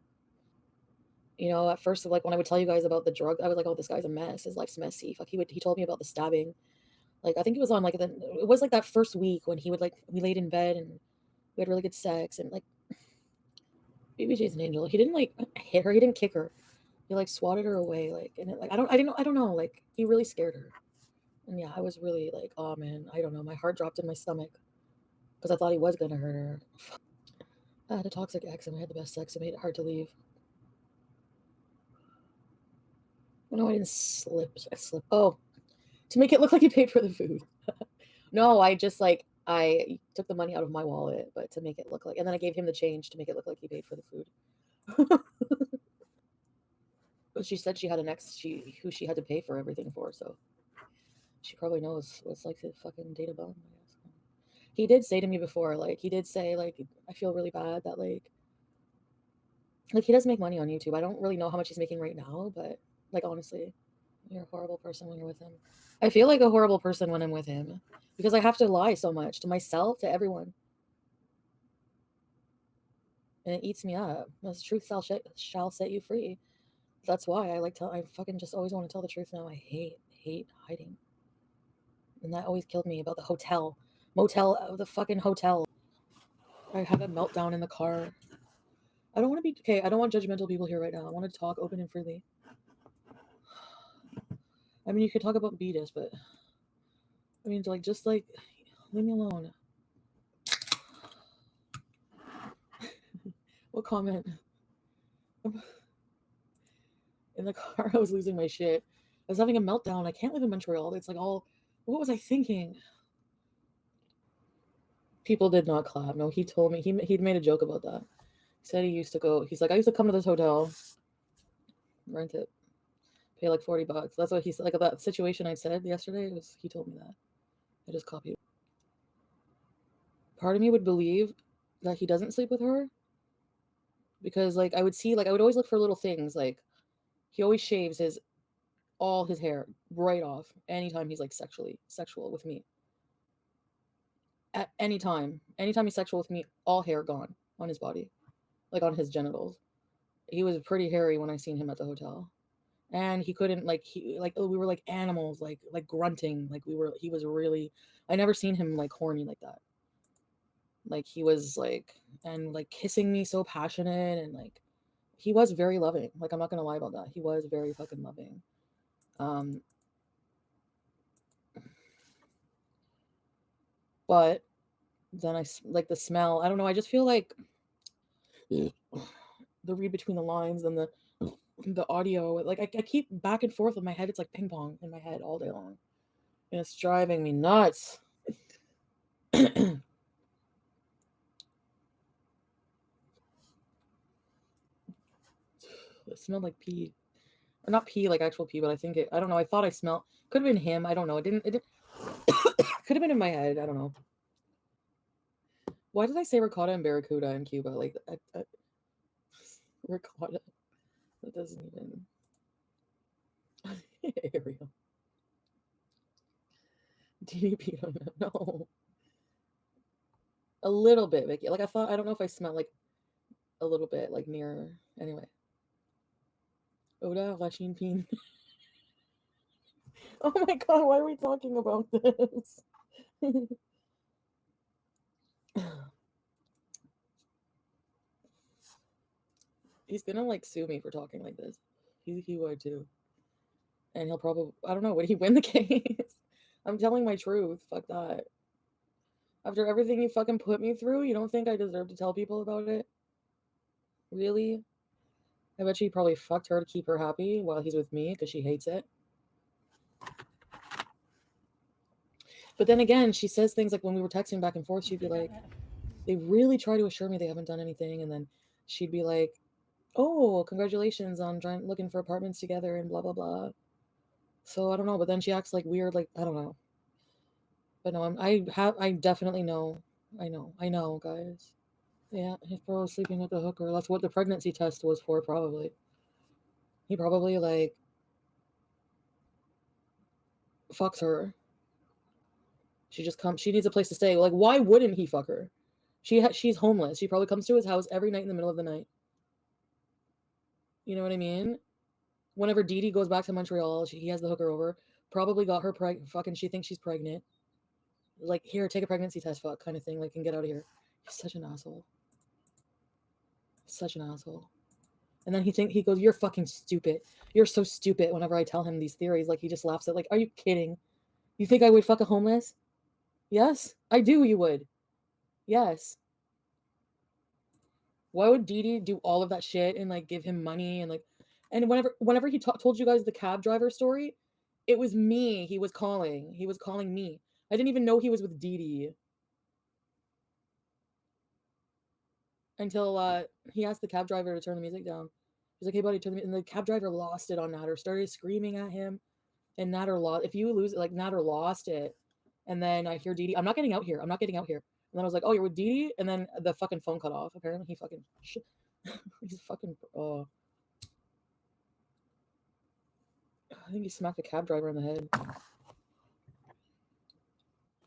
You know, at first, like when I would tell you guys about the drug, I was like, "Oh, this guy's a mess. His life's messy." Fuck, he told me about the stabbing. Like I think it was on like it was like that first week when he would like we laid in bed and we had really good sex, and like BBJ's an angel. He didn't like hit her. He didn't kick her. He like swatted her away. Like and it, like I don't know. Like he really scared her. And yeah, I was really like, oh man, I don't know. My heart dropped in my stomach because I thought he was gonna hurt her. I had a toxic ex and I had the best sex. It made it hard to leave. Oh, no, I didn't slip. I slipped. Oh, to make it look like you paid for the food. No, I just like I took the money out of my wallet, but to make it look like, and then I gave him the change to make it look like he paid for the food. But she said she had an ex who she had to pay for everything for, so she probably knows what it's like to fucking date a bum. I guess. He did say to me before, like he did say, like I feel really bad that like he does make money on YouTube. I don't really know how much he's making right now, but like honestly, You're a horrible person when you're with him. I feel like a horrible person when I'm with him because I have to lie so much to myself, to everyone. And it eats me up. The truth shall set you free. That's why I fucking just always want to tell the truth now. I hate hiding. And that always killed me about the the fucking hotel. I had a meltdown in the car. I don't want to be, okay, I don't want judgmental people here right now. I want to talk open and freely. I mean, you could talk about Beatus, but I mean, just leave me alone. What comment? In the car, I was losing my shit. I was having a meltdown. I can't live in Montreal. It's like all, what was I thinking? People did not clap. No, he told me, he'd made a joke about that. He said he used to go, he's like, I used to come to this hotel, rent it, pay like $40. That's what he said. Like that situation I said yesterday, he told me that. I just copied it. Part of me would believe that he doesn't sleep with her because like I would always look for little things. Like he always shaves all his hair right off anytime he's like sexual with me. At anytime he's sexual with me, all hair gone on his body, like on his genitals. He was pretty hairy when I seen him at the hotel. And he couldn't we were like animals, like grunting, he was really, I never seen him like horny like that. Like he was like, and like kissing me so passionate, and like he was very loving. Like I'm not gonna lie about that. He was very fucking loving. But then I like the smell. I don't know. I just feel like the read between the lines and the audio. Like I keep back and forth with my head. It's like ping pong in my head all day long, and it's driving me nuts. It smelled like pee. Or not pee, like actual pee, but I think I don't know. I thought I smelled. Could have been him. I don't know. It didn't. Could have been in my head. I don't know. Why did I say ricotta and barracuda in Cuba? Like, ricotta. That doesn't even. Ariel. DDP on that. No. A little bit, Vicky. Like, I don't know if I smelled like a little bit, like near. Anyway. Oda, Lachine Peen. Oh my god, why are we talking about this? He's gonna like sue me for talking like this. He would too. And he'll probably, I don't know, would he win the case? I'm telling my truth. Fuck that. After everything you fucking put me through, you don't think I deserve to tell people about it? Really? I bet she probably fucked her to keep her happy while he's with me because she hates it. But then again, she says things like when we were texting back and forth, she'd be like, they really try to assure me they haven't done anything. And then she'd be like, oh, congratulations on looking for apartments together and blah, blah, blah. So I don't know. But then she acts like weird, like, I don't know. But no, I definitely know. I know, guys. Yeah, he's probably sleeping with the hooker. That's what the pregnancy test was for, probably. He probably, like, fucks her. She needs a place to stay. Like, why wouldn't he fuck her? She's homeless. She probably comes to his house every night in the middle of the night. You know what I mean? Whenever Dee Dee goes back to Montreal, he has the hooker over. Probably got her fucking, she thinks she's pregnant. Like, here, take a pregnancy test, fuck, kind of thing. Like, and get out of here. He's such an asshole. Such an asshole. And then he goes, you're fucking stupid. You're so stupid whenever I tell him these theories. Like, he just laughs at, like, are you kidding? You think I would fuck a homeless? Yes, I do, you would. Yes. Why would Dee Dee do all of that shit and, like, give him money and, like, and whenever he told you guys the cab driver story, it was me he was calling. He was calling me. I didn't even know he was with Dee Dee. Until he asked the cab driver to turn the music down. He's like, hey, buddy, turn the music. And the cab driver lost it on Natter, started screaming at him. And Natter lost. If you lose it, like, Natter lost it. And then I hear Dee Dee, I'm not getting out here. I'm not getting out here. And then I was like, oh, you're with Dee Dee? And then the fucking phone cut off. Apparently he fucking, he's fucking, I think he smacked a cab driver in the head.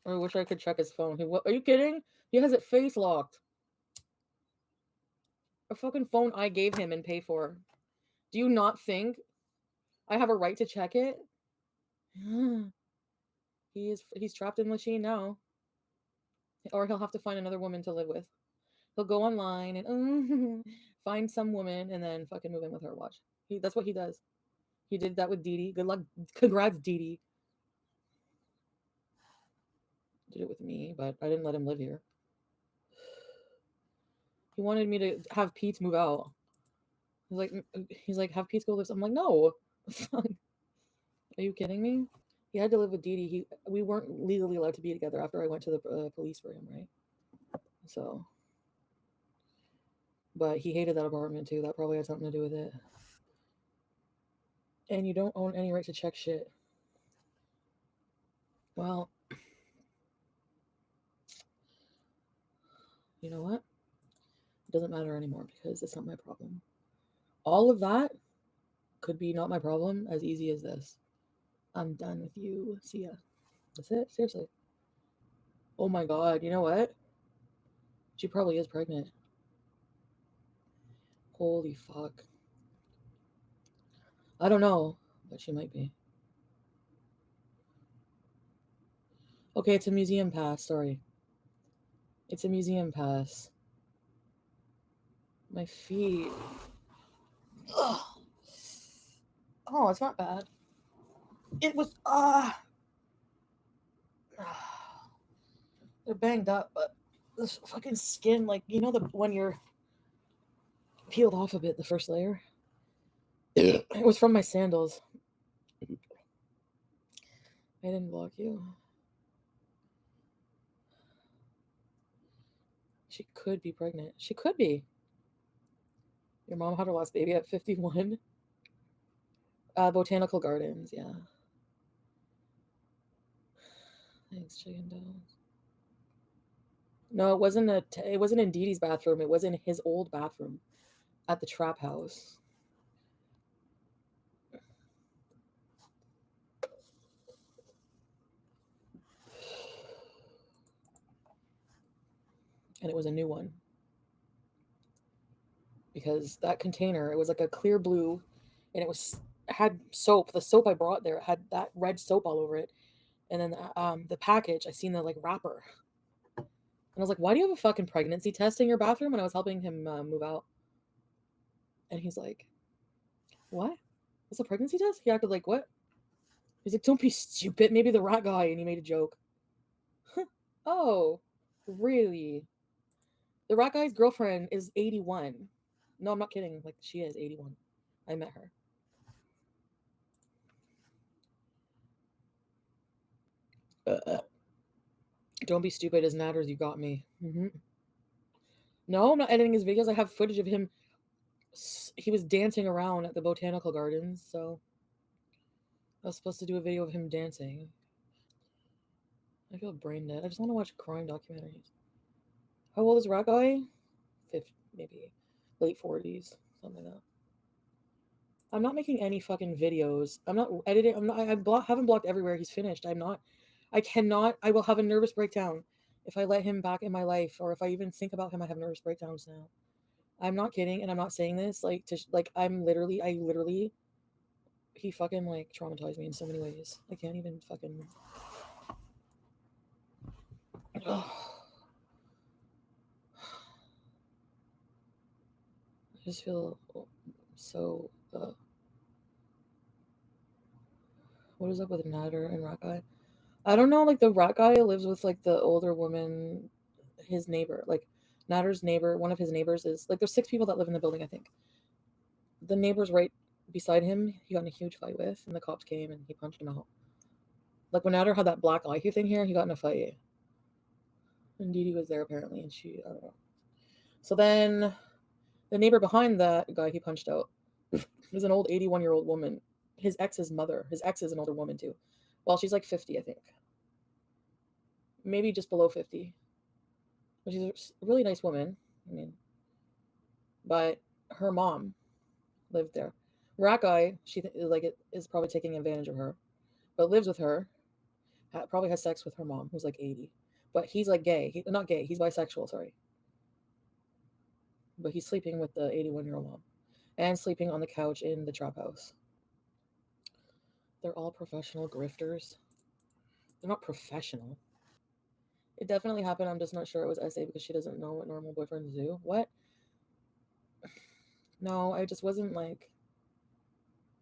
I wish I could check his phone. Are you kidding? He has it face locked. A fucking phone I gave him and pay for. Do you not think I have a right to check it? He's trapped in the machine now. Or he'll have to find another woman to live with. He'll go online and find some woman and then fucking move in with her. Watch. That's what he does. He did that with Dee Dee. Good luck. Congrats, Dee Dee. Did it with me, but I didn't let him live here. He wanted me to have Pete move out. He's like, have Pete go live. I'm like, no. Are you kidding me? He had to live with Dee Dee. We weren't legally allowed to be together after I went to the police for him, right? So, but he hated that apartment too. That probably had something to do with it. And you don't own any right to check shit. Well, you know what? It doesn't matter anymore because it's not my problem. All of that could be not my problem as easy as this. I'm done with you. See ya. That's it. Seriously. Oh my god. You know what? She probably is pregnant. Holy fuck. I don't know, but she might be. Okay, it's a museum pass. Sorry. It's a museum pass. My feet. Ugh. Oh, it's not bad. It was they're banged up, but this fucking skin, like, you know, when you're peeled off a bit, the first layer. It was from my sandals. I didn't block you. She could be pregnant. She could be. Your mom had her last baby at 51. Botanical Gardens, yeah. Thanks, chicken dogs. No, it wasn't in Dee Dee's bathroom. It was in his old bathroom at the trap house. And it was a new one. Because that container, it was like a clear blue, and it had soap. The soap I brought there had that red soap all over it. And then the package, I seen the like wrapper. And I was like, why do you have a fucking pregnancy test in your bathroom? And I was helping him move out. And he's like, what? What's a pregnancy test? He acted like, what? He's like, don't be stupid. Maybe the rat guy. And he made a joke. Oh, really? The rat guy's girlfriend is 81. No, I'm not kidding. Like, she is 81. I met her. Don't be stupid as Natters, you got me. Mm-hmm. No, I'm not editing his videos. I have footage of him. He was dancing around at the botanical gardens, so I was supposed to do a video of him dancing. I feel brain dead. I just want to watch crime documentaries. How old is Rat Guy? 50, maybe late 40s, something like that. I'm not making any fucking videos. I'm not editing. I haven't blocked everywhere. He's finished. I cannot. I will have a nervous breakdown if I let him back in my life, or if I even think about him. I have nervous breakdowns now. I'm not kidding, and I'm not saying this he fucking like traumatized me in so many ways. I can't even fucking. I just feel so. What is up with Natter and Rat Guy? I don't know. Like the Rat Guy lives with like the older woman, his neighbor. Like Natter's neighbor, one of his neighbors is like there's 6 people that live in the building. I think the neighbor's right beside him. He got in a huge fight with, and the cops came and he punched him out. Like when Natter had that black eye thing here, he got in a fight. And Dee Dee was there apparently, and I don't know. So then the neighbor behind that guy he punched out is an old 81-year-old woman. His ex's mother. His ex is an older woman too. Well, she's like 50, I think. Maybe just below 50. But she's a really nice woman. I mean, but her mom lived there. rat guy, is probably taking advantage of her, but lives with her. Probably has sex with her mom, who's like 80, but he's like gay. Not gay. He's bisexual. Sorry, but he's sleeping with the 81-year-old mom, and sleeping on the couch in the trap house. They're all professional grifters. They're not professional. It definitely happened. I'm just not sure it was SA because she doesn't know what normal boyfriends do. What? No, I just wasn't like.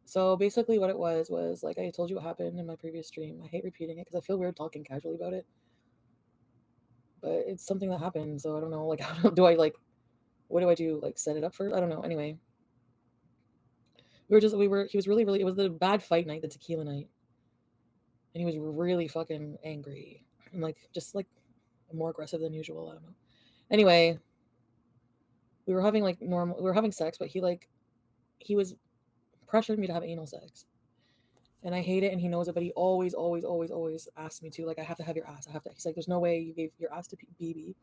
So basically, what it was like I told you what happened in my previous stream. I hate repeating it because I feel weird talking casually about it. But it's something that happened, so I don't know. Like, how do I like? What do I do? Like, set it up for? I don't know. Anyway, He was really, really. It was the bad fight night, the tequila night, and he was really fucking angry and like just like more aggressive than usual. I don't know. Anyway, we were having like normal. We were having sex, but he was pressuring me to have anal sex. And I hate it, and he knows it, but he always, always, always, always asks me to. Like, I have to have your ass. I have to. He's like, there's no way you gave your ass to Baby,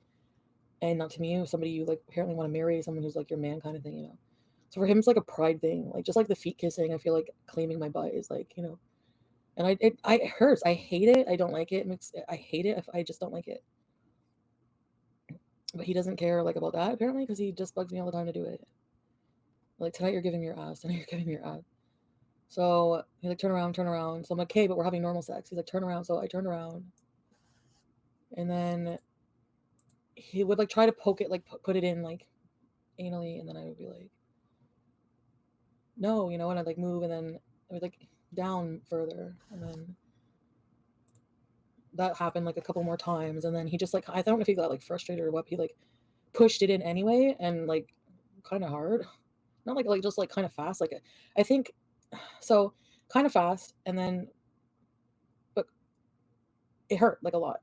and not to me. Somebody you like apparently want to marry, someone who's like your man, kind of thing, you know. So for him, it's like a pride thing. Like just like the feet kissing, I feel like claiming my butt is like, you know. And it hurts. I hate it. I don't like it. I hate it. I just don't like it. But he doesn't care like about that apparently because he just bugs me all the time to do it. Like tonight you're giving me your ass. Tonight you're giving me your ass. So he's like, turn around, turn around. So I'm like, okay, but we're having normal sex. He's like, turn around. So I turned around. And then he would like try to poke it, like put it in like anally. And then I would be like, no, you know, and I'd like move and then I would like down further. And then that happened like a couple more times. And then he just like, I don't know if he got like frustrated or what. He like pushed it in anyway and like kind of hard. Not like just like kind of fast. Like I think so kind of fast. And then, but it hurt like a lot.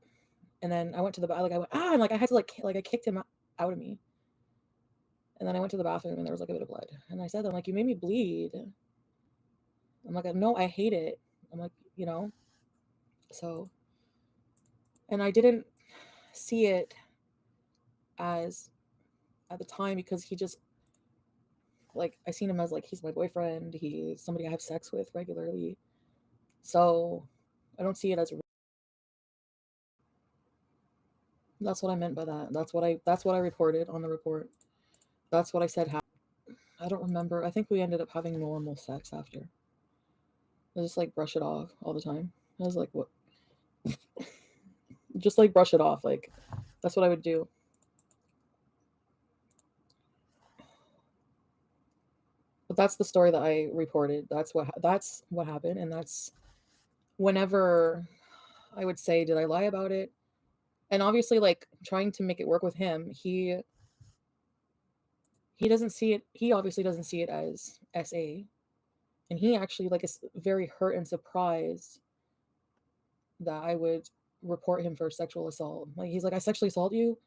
And then I went to the I went and like I had to like I kicked him out of me. And then I went to the bathroom and there was like a bit of blood. And I said, I'm like, you made me bleed. I'm like, no, I hate it. I'm like, you know. So, and I didn't see it as at the time because he just like I seen him as like he's my boyfriend. He's somebody I have sex with regularly. So I don't see it as. That's what I meant by that. That's what I reported on the report. That's what I said. I don't remember. I think we ended up having normal sex after. I just like brush it off all the time. I was like, what? Just like brush it off. Like that's what I would do. But that's the story that I reported. That's what happened, and that's whenever I would say, did I lie about it? And obviously, like trying to make it work with him, he doesn't see it. He obviously doesn't see it as SA, and he actually like is very hurt and surprised that I would report him for sexual assault. Like he's like, I sexually assault you,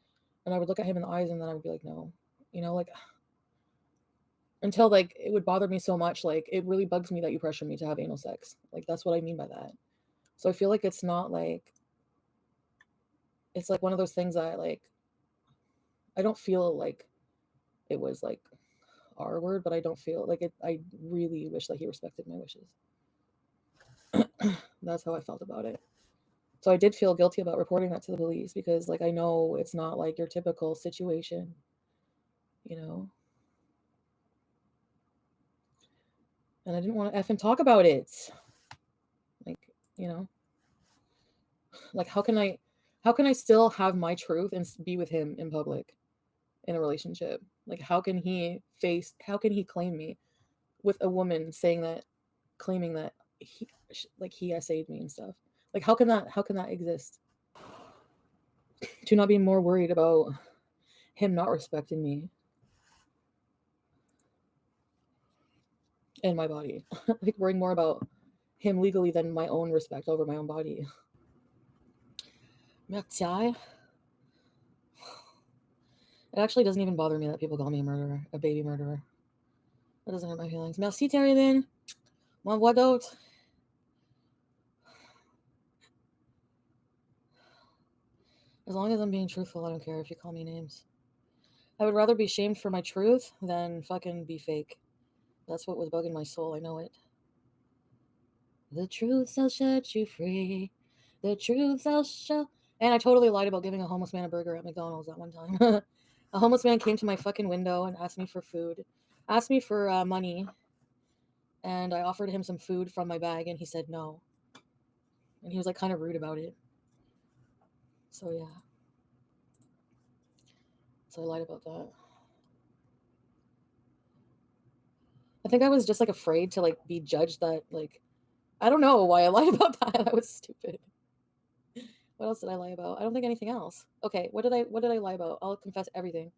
and I would look at him in the eyes, and then I would be like, no, you know, like until like it would bother me so much, like it really bugs me that you pressure me to have anal sex. Like that's what I mean by that. So I feel like it's not like it's like one of those things that like I don't feel like it was like our word, but I don't feel like it. I really wish that he respected my wishes. That's how I felt about it. So I did feel guilty about reporting that to the police because like I know it's not like your typical situation, you know. And I didn't want to effing talk about it. Like, you know, like how can I still have my truth and be with him in public in a relationship? Like how can he claim me with a woman saying that claiming that he SA'd me and stuff? Like how can that exist? To not be more worried about him not respecting me and my body. Like worrying more about him legally than my own respect over my own body. It actually doesn't even bother me that people call me a murderer, a baby murderer. That doesn't hurt my feelings. Merci, Terry. Mon voix d'autre. As long as I'm being truthful, I don't care if you call me names. I would rather be shamed for my truth than fucking be fake. That's what was bugging my soul. I know it. The truth shall set you free. The truth shall. And I totally lied about giving a homeless man a burger at McDonald's that one time. A homeless man came to my fucking window and asked me for food, asked me for money, and I offered him some food from my bag, and he said no. And he was like kind of rude about it. So yeah. So I lied about that. I think I was just like afraid to like be judged that like I don't know why I lied about that. That was stupid. What else did I lie about? I don't think anything else. Okay, what did I lie about? I'll confess everything.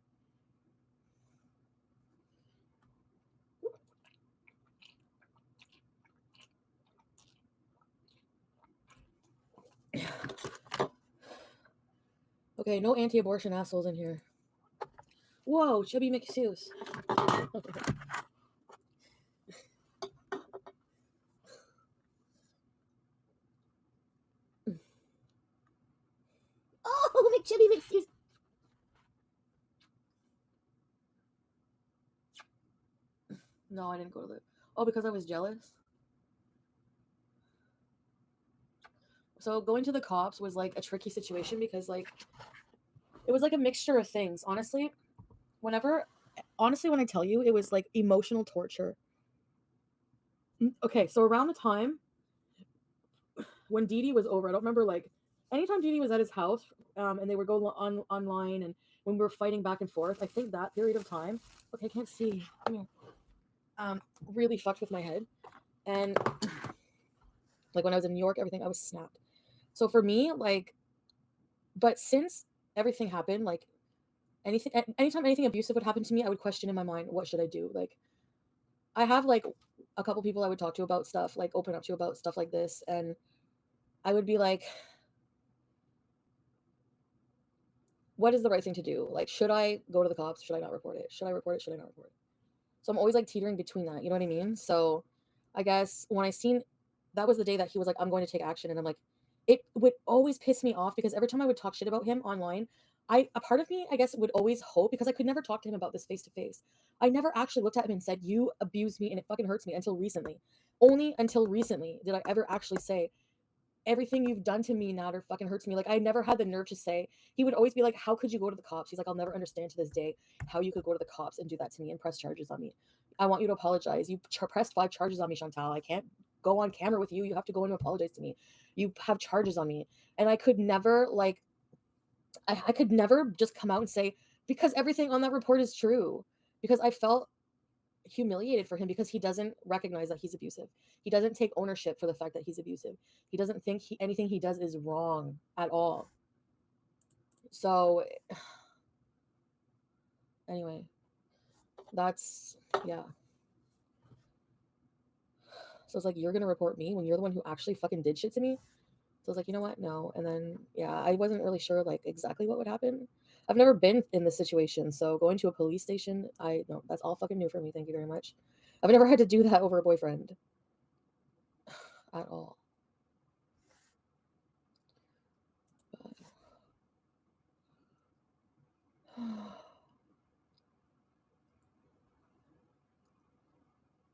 Okay, no anti-abortion assholes in here. Whoa, chubby McSauce. Oh, McChubby McSauce. No, I didn't go to the. Oh, because I was jealous. So going to the cops was like a tricky situation because like it was like a mixture of things. Honestly, when I tell you, it was like emotional torture. Okay, so around the time when Dee Dee was over, I don't remember like anytime Dee Dee was at his house, and they would go online, and when we were fighting back and forth, I think that period of time. Okay, I can't see. Come here. Really fucked with my head, and like when I was in New York, everything I was snapped. So for me, like, but since everything happened, like anytime anything abusive would happen to me, I would question in my mind, what should I do? Like, I have like a couple people I would talk to about stuff, like open up to about stuff like this, and I would be like, what is the right thing to do? Like, should I go to the cops? Should I not report it? Should I report it? Should I not report it? So I'm always like teetering between that. You know what I mean? So I guess when I seen that was the day that he was like, I'm going to take action. And I'm like, it would always piss me off because every time I would talk shit about him online, a part of me, I guess, would always hope because I could never talk to him about this face to face. I never actually looked at him and said, you abused me and it fucking hurts me until recently. Only until recently did I ever actually say, everything you've done to me now fucking hurts me. Like I never had the nerve to say. He would always be like, how could you go to the cops? He's like, I'll never understand to this day how you could go to the cops and do that to me and press charges on me. I want you to apologize. You pressed 5 charges on me, Chantal. I can't go on camera with you. You have to go in and apologize to me. You have charges on me. And I could never like I could never just come out and say, because everything on that report is true. Because I felt humiliated for him because he doesn't recognize that he's abusive. He doesn't take ownership for the fact that he's abusive. He doesn't think anything he does is wrong at all. So anyway, that's yeah. So it's like you're gonna report me when you're the one who actually fucking did shit to me. So I was like, you know what? No. And then yeah, I wasn't really sure like exactly what would happen. I've never been in this situation, so going to a police station, I no, that's all fucking new for me. Thank you very much. I've never had to do that over a boyfriend at all.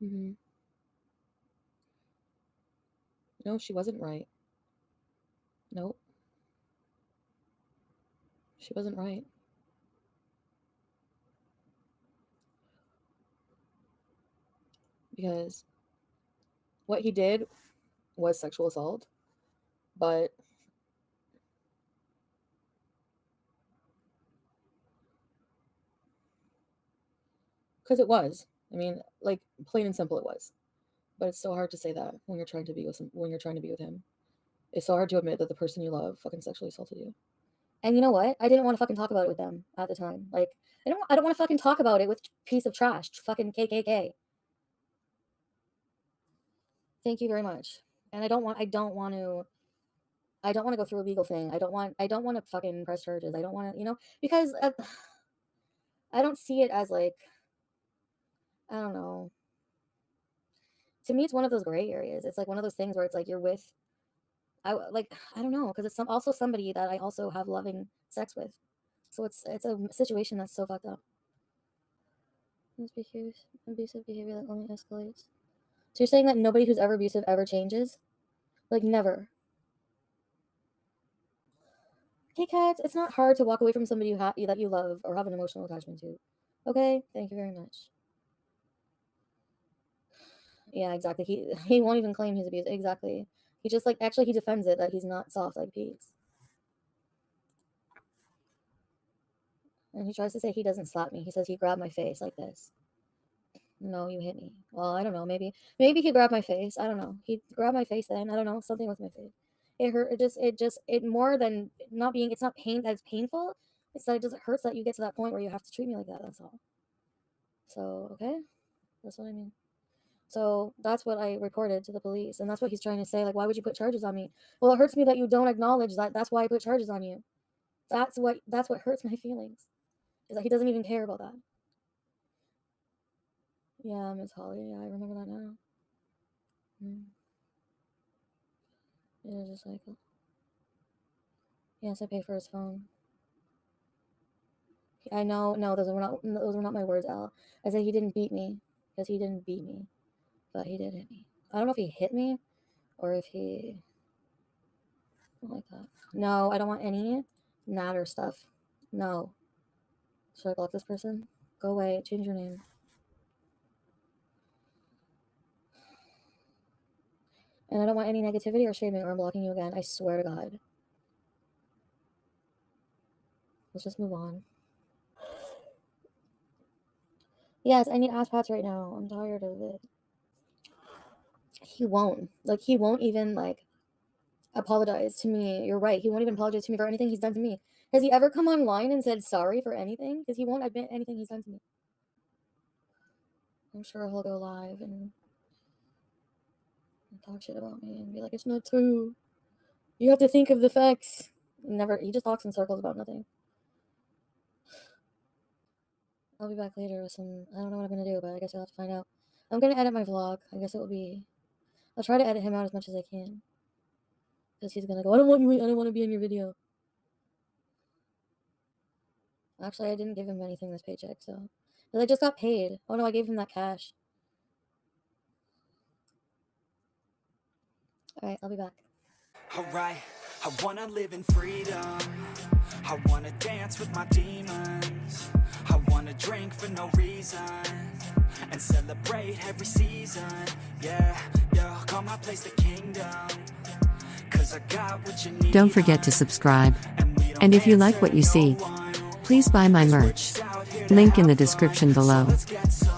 Mm-hmm. No, she wasn't right. Nope, she wasn't right. Because what he did was sexual assault, but because it was, I mean, like plain and simple, it was. But it's so hard to say that when you're trying to be with when you're trying to be with him. It's so hard to admit that the person you love fucking sexually assaulted you. And you know what? I didn't want to fucking talk about it with them at the time. Like, I don't want to fucking talk about it with piece of trash, fucking KKK. Thank you very much. And I don't want to go through a legal thing. I don't want to fucking press charges. I don't want to, because I don't see it as like, I don't know. To me, it's one of those gray areas. It's like one of those things where it's like you're with, I don't know, because it's also somebody that I also have loving sex with. So it's a situation that's so fucked up. Abusive behavior that only escalates. So you're saying that nobody who's ever abusive ever changes? Like, never. Okay, cats, it's not hard to walk away from somebody that you love or have an emotional attachment to. Okay? Thank you very much. Yeah, exactly. He won't even claim his abuse. Exactly. He just, like, actually, he defends it that he's not soft like Pete's. And he tries to say he doesn't slap me. He says he grabbed my face like this. No, you hit me. Well, I don't know. Maybe he grabbed my face. I don't know. He grabbed my face then. I don't know. Something with my face. It hurt. It more than not being, it's not pain that's painful. It's that it just hurts that you get to that point where you have to treat me like that. That's all. So, okay. That's what I mean. So that's what I reported to the police. And that's what he's trying to say. Like, why would you put charges on me? Well, it hurts me that you don't acknowledge that. That's why I put charges on you. That's what hurts my feelings. Is that he doesn't even care about that. Yeah, Miss Holly. Yeah, I remember that now. It is a cycle. Yes, I pay for his phone. I know. No, those were not my words, Al. I said he didn't beat me because he didn't beat me, but he did hit me. I don't know if he hit me or if he. I don't like that. No, I don't want any natter stuff. No. Should I block this person? Go away. Change your name. And I don't want any negativity or shaming, or I'm blocking you again. I swear to God. Let's just move on. Yes, I need ass pats right now. I'm tired of it. He won't. Like, he won't even, like, apologize to me. You're right. He won't even apologize to me for anything he's done to me. Has he ever come online and said sorry for anything? Because he won't admit anything he's done to me. I'm sure he'll go live and talk shit about me and be like, it's not true. You have to think of the facts. He just talks in circles about nothing. I'll be back later with some, I don't know what I'm going to do, but I guess you'll have to find out. I'm going to edit my vlog. I guess I'll try to edit him out as much as I can. Because he's going to go, I don't want to be in your video. Actually, I didn't give him anything this paycheck, so. Because I just got paid. Oh no, I gave him that cash. Alright, I'll be back. Alright, I wanna live in freedom. I wanna dance with my demons. I wanna drink for no reason and celebrate every season. Yeah, call my place the kingdom. Cause I got what you need. Don't forget to subscribe. And if you like what you see, please buy my merch. Link in the description below. Let's get some